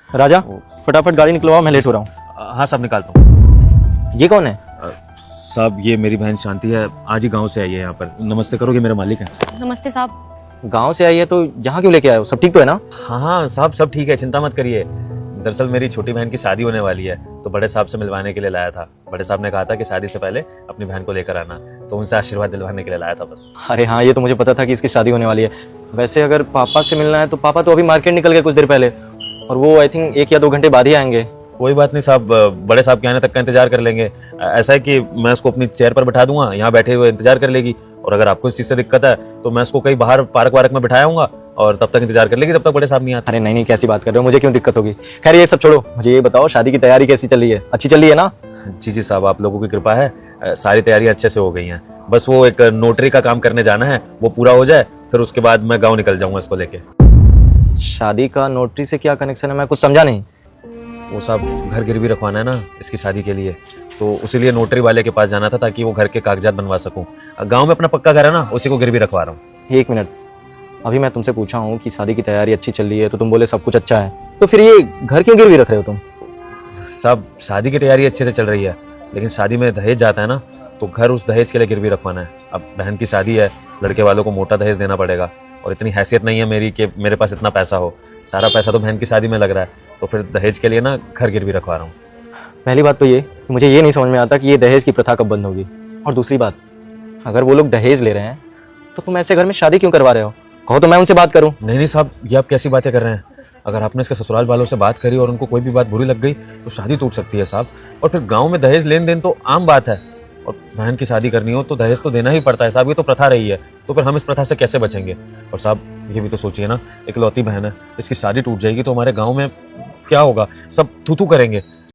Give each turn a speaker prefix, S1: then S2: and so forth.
S1: राजा फटाफट गाड़ी निकलवाओ, मैं लेट हो रहा हूँ।
S2: हाँ साहब, निकालता हूँ।
S1: ये कौन है?
S2: साहब ये मेरी बहन शांति है, आज ही गांव से आई है यहाँ पर। नमस्ते करोगे, मेरा मालिक है।
S3: नमस्ते साहब।
S1: गांव से आई है तो यहाँ क्यों लेके आए हो? सब ठीक तो है ना?
S2: हाँ हाँ साहब, सब ठीक है, चिंता मत करिए। दरअसल मेरी छोटी बहन की शादी होने वाली है, तो बड़े साहब से मिलवाने के लिए लाया था। बड़े साहब ने कहा था कि शादी से पहले अपनी बहन को लेकर आना, तो उनसे आशीर्वाद दिलवाने के लिए लाया था बस।
S1: अरे हाँ, ये तो मुझे पता था कि इसकी शादी होने वाली है। वैसे अगर पापा से मिलना है तो पापा तो अभी मार्केट निकल गए कुछ देर पहले, और वो आई थिंक 1 या 2 घंटे बाद ही आएंगे।
S2: कोई बात नहीं साहब, बड़े साहब के आने तक का इंतजार कर लेंगे। ऐसा है कि मैं उसको अपनी चेयर पर बैठा दूंगा, यहाँ बैठे हुए इंतजार कर लेगी। और अगर आपको इस चीज से दिक्कत है तो मैं उसको कहीं बाहर पार्क वार्क में बिठाया हूँ और तब तक इंतजार कर लेगी, जब तक बड़े साहब नहीं आते।
S1: अरे नहीं नहीं, कैसी बात कर रहे हो, मुझे क्यों दिक्कत होगी। खैर ये सब छोड़ो, मुझे ये बताओ शादी की तैयारी कैसी चल रही है? अच्छी चल रही है ना?
S2: जी जी साहब, आप लोगों की कृपा है, सारी तैयारियां अच्छे से हो गई हैं। बस वो एक नोटरी का काम करने जाना है, वो पूरा हो जाए फिर उसके बाद मैं गाँव निकल जाऊंगा इसको लेके।
S1: शादी का नोटरी से क्या कनेक्शन है, मैं कुछ समझा नहीं।
S2: वो साहब घर गिरवी रखवाना है ना इसकी शादी के लिए, तो उसीलिए नोटरी वाले के पास जाना था ताकि वो घर के कागजात बनवा सकूं। गांव में अपना पक्का घर है ना, उसी को गिरवी रखवा रहा हूँ।
S1: 1 मिनट, अभी मैं तुमसे पूछा हूँ कि शादी की तैयारी अच्छी चल रही है तो तुम बोले सब कुछ अच्छा है, तो फिर ये घर क्यों गिरवी रख रहे हो तुम?
S2: साहब शादी की तैयारी अच्छे से चल रही है, लेकिन शादी में दहेज जाता है ना, तो घर उस दहेज के लिए गिरवी रखवाना है। अब बहन की शादी है, लड़के वालों को मोटा दहेज देना पड़ेगा, और इतनी हैसियत नहीं है मेरी कि मेरे पास इतना पैसा हो। सारा पैसा तो बहन की शादी में लग रहा है, तो फिर दहेज के लिए ना घर गिरवी रखवा रहा हूँ।
S1: पहली बात तो ये कि मुझे ये नहीं समझ में आता कि ये दहेज की प्रथा कब बंद होगी, और दूसरी बात, अगर वो लोग दहेज ले रहे हैं तो तुम ऐसे घर में शादी क्यों करवा रहे हो? कहो तो मैं उनसे बात करूं।
S2: नहीं नहीं साहब, ये आप कैसी बातें कर रहे हैं? अगर आपने इसके ससुराल वालों से बात करी और उनको कोई भी बात बुरी लग गई तो शादी टूट सकती है साहब। और फिर गांव में दहेज लेन देन तो आम बात है, और बहन की शादी करनी हो तो दहेज तो देना ही पड़ता है साहब, ये तो प्रथा रही है। तो फिर हम इस प्रथा से कैसे बचेंगे? और साहब ये भी तो सोचिए ना, इकलौती बहन है, इसकी शादी टूट जाएगी तो हमारे गाँव में क्या होगा? सब थू थू करेंगे।